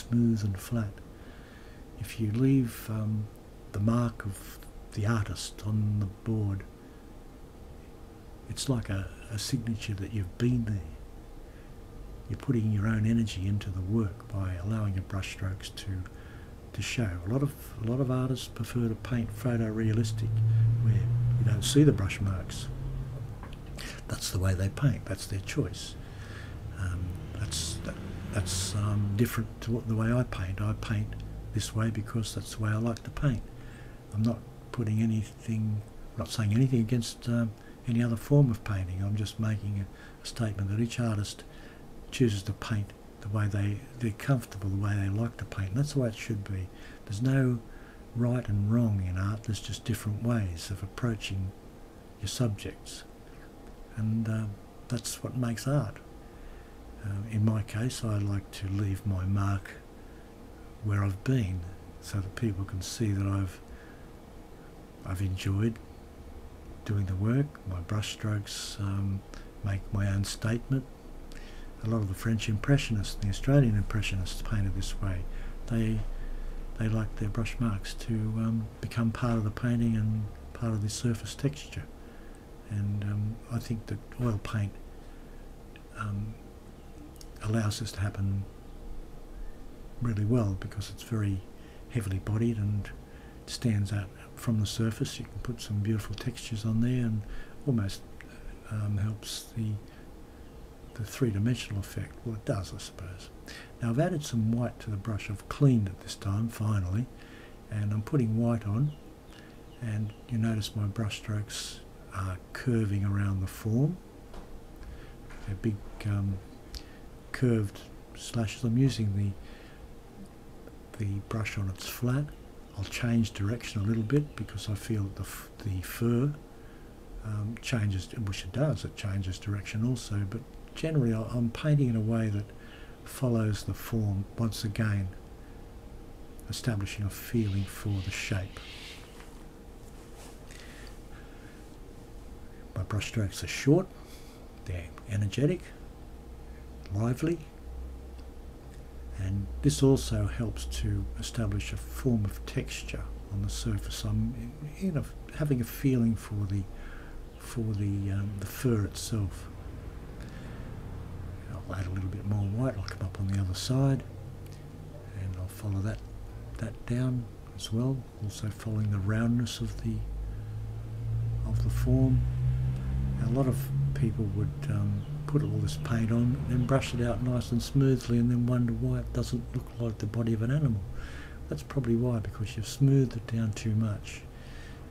smooth and flat. If you leave the mark of the artist on the board, it's like a signature that you've been there. You're putting your own energy into the work by allowing your brush strokes to show. A lot of artists prefer to paint photorealistic, where you don't see the brush marks. That's the way they paint. That's their choice. That's different to the way I paint. I paint this way because that's the way I like to paint. I'm not putting anything, not saying anything against any other form of painting. I'm just making a statement that each artist chooses to paint the way they're comfortable, the way they like to paint. And that's the way it should be. There's no right and wrong in art. There's just different ways of approaching your subjects, and that's what makes art. In my case, I like to leave my mark where I've been, so that people can see that I've enjoyed doing the work. My brush strokes make my own statement. A lot of the French Impressionists, the Australian Impressionists, painted this way. They like their brush marks to become part of the painting and part of the surface texture. And I think that oil paint allows this to happen really well, because it's very heavily bodied and stands out from the surface. You can put some beautiful textures on there, and almost helps the three-dimensional effect. Well, it does, I suppose. Now I've added some white to the brush. I've cleaned it this time, finally, and I'm putting white on, and you notice my brush strokes are curving around the form. They're big curved slashes. I'm using the brush on its flat. I'll change direction a little bit because I feel that the fur changes, which it does, it changes direction also, but generally I'm painting in a way that follows the form, once again establishing a feeling for the shape. My brush strokes are short, they're energetic, lively, and this also helps to establish a form of texture on the surface. I'm having a feeling for the fur itself. I'll add a little bit more white. I'll come up on the other side, and I'll follow that down as well. Also following the roundness of the form. Now, a lot of people would put all this paint on and brush it out nice and smoothly, and then wonder why it doesn't look like the body of an animal. That's probably why, because you've smoothed it down too much.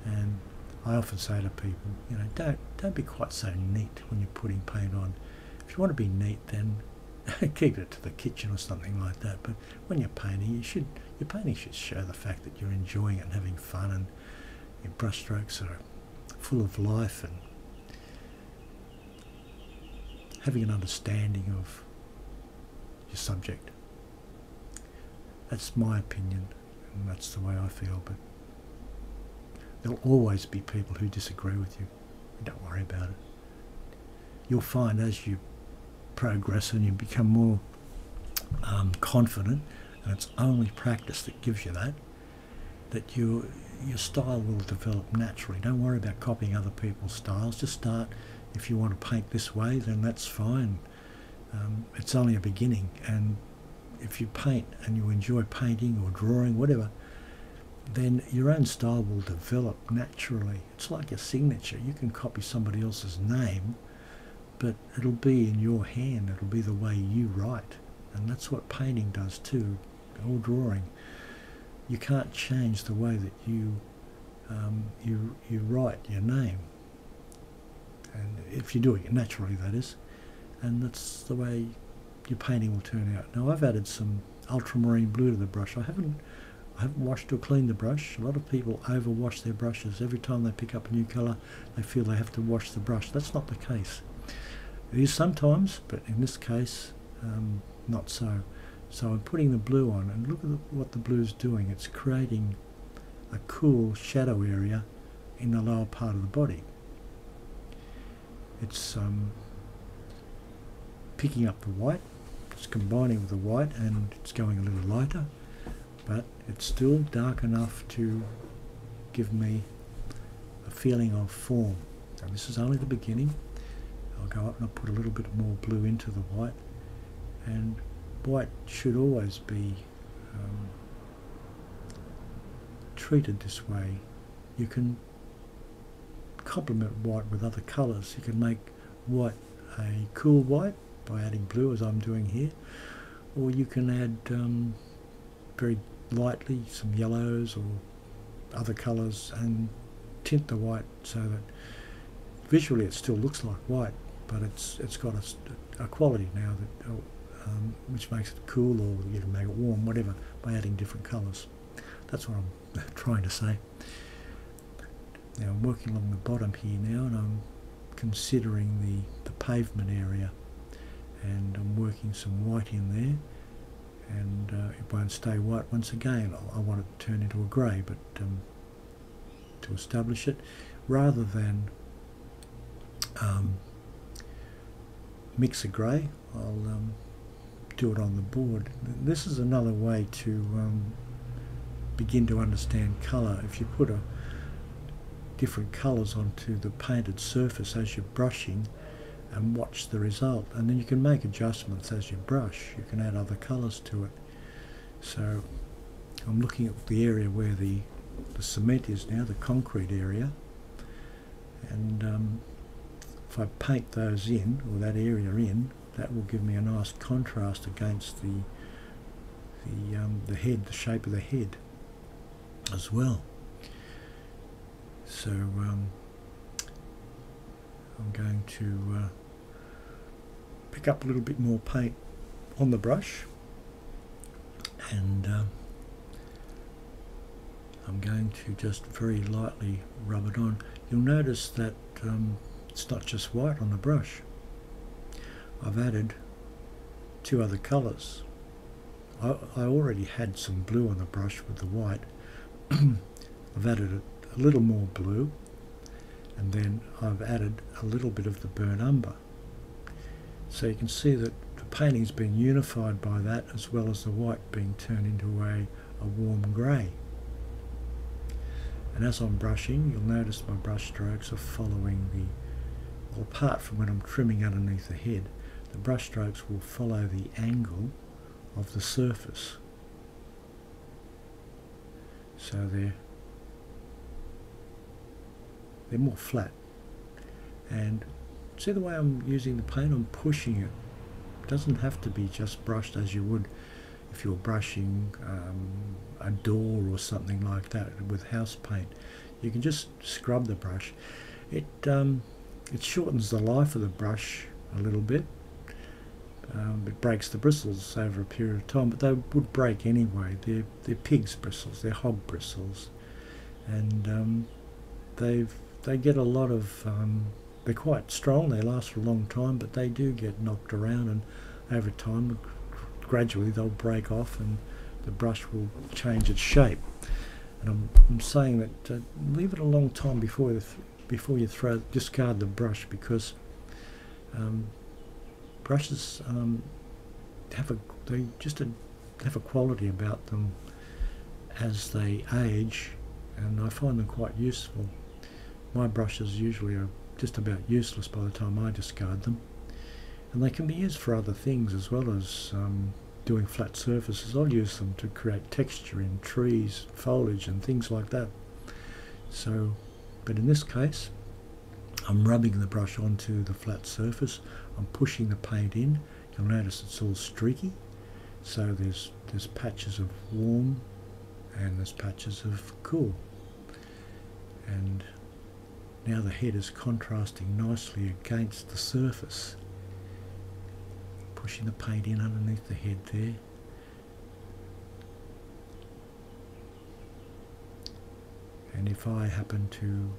And I often say to people, you know, don't be quite so neat when you're putting paint on. If you want to be neat, then keep it to the kitchen or something like that. But when you're painting, your painting should show the fact that you're enjoying it and having fun, and your brush strokes are full of life and having an understanding of your subject. That's my opinion, and that's the way I feel, but there'll always be people who disagree with you. Don't worry about it. You'll find as you progress and you become more confident, and it's only practice that gives you that your style will develop naturally. Don't worry about copying other people's styles. Just start. If you want to paint this way, then that's fine. It's only a beginning, and if you paint and you enjoy painting or drawing, whatever, then your own style will develop naturally. It's like a signature. You can copy somebody else's name, but it'll be in your hand. It'll be the way you write, and that's what painting does too, or drawing. You can't change the way that you write your name, and if you do it naturally, that is, and that's the way your painting will turn out. Now I've added some ultramarine blue to the brush. I haven't washed or cleaned the brush. A lot of people overwash their brushes. Every time they pick up a new colour, they feel they have to wash the brush. That's not the case. It is sometimes, but in this case, not so. So I'm putting the blue on, and look at what the blue's doing. It's creating a cool shadow area in the lower part of the body. It's picking up the white it's combining with the white and it's going a little lighter, but it's still dark enough to give me a feeling of form. And this is only the beginning. I'll go up and I'll put a little bit more blue into the white, and white should always be treated this way. You can complement white with other colours. You can make white a cool white by adding blue, as I'm doing here, or you can add very lightly some yellows or other colours and tint the white so that visually it still looks like white, but it's got a quality now that which makes it cool, or you can make it warm, whatever, by adding different colours. That's what I'm trying to say. Now I'm working along the bottom here now, and I'm considering the pavement area, and I'm working some white in there, and it won't stay white once again. I want it to turn into a grey, but to establish it, rather than mix a grey, I'll do it on the board. This is another way to begin to understand colour. If you put different colours onto the painted surface as you're brushing and watch the result, and then you can make adjustments as you brush. You can add other colours to it. So I'm looking at the area where the cement is now, the concrete area, and if I paint those in, or that area in, that will give me a nice contrast against the head, the shape of the head as well. So I'm going to pick up a little bit more paint on the brush, and I'm going to just very lightly rub it on. You'll notice that it's not just white on the brush. I've added two other colours. I already had some blue on the brush with the white. I've added a little more blue, and then I've added a little bit of the burnt umber. So you can see that the painting's been unified by that, as well as the white being turned into a warm grey. And as I'm brushing, you'll notice my brush strokes are following well, apart from when I'm trimming underneath the head, the brush strokes will follow the angle of the surface. So they're more flat. And see the way I'm using the paint? I'm pushing it. It doesn't have to be just brushed as you would if you're brushing a door or something like that with house paint. You can just scrub the brush. It shortens the life of the brush a little bit. It breaks the bristles over a period of time, but they would break anyway. They're pig's bristles, they're hog bristles, and they get a lot of. They're quite strong. They last for a long time, but they do get knocked around, and over time, gradually they'll break off, and the brush will change its shape. And I'm saying that leave it a long time before you discard the brush, because brushes have a quality about them as they age, and I find them quite useful. My brushes usually are just about useless by the time I discard them, and they can be used for other things as well as doing flat surfaces. I'll use them to create texture in trees, foliage and things like that. So, but in this case, I'm rubbing the brush onto the flat surface. I'm pushing the paint in. You'll notice it's all streaky. So there's patches of warm and there's patches of cool. And now the head is contrasting nicely against the surface. Pushing the paint in underneath the head there. And if I happen to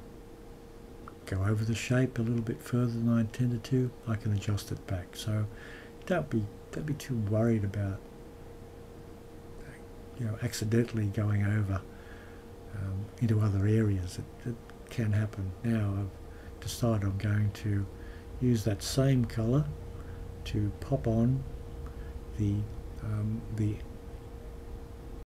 go over the shape a little bit further than I intended to, I can adjust it back. So don't be too worried about accidentally going over into other areas. It can happen. Now I've decided I'm going to use that same colour to pop on the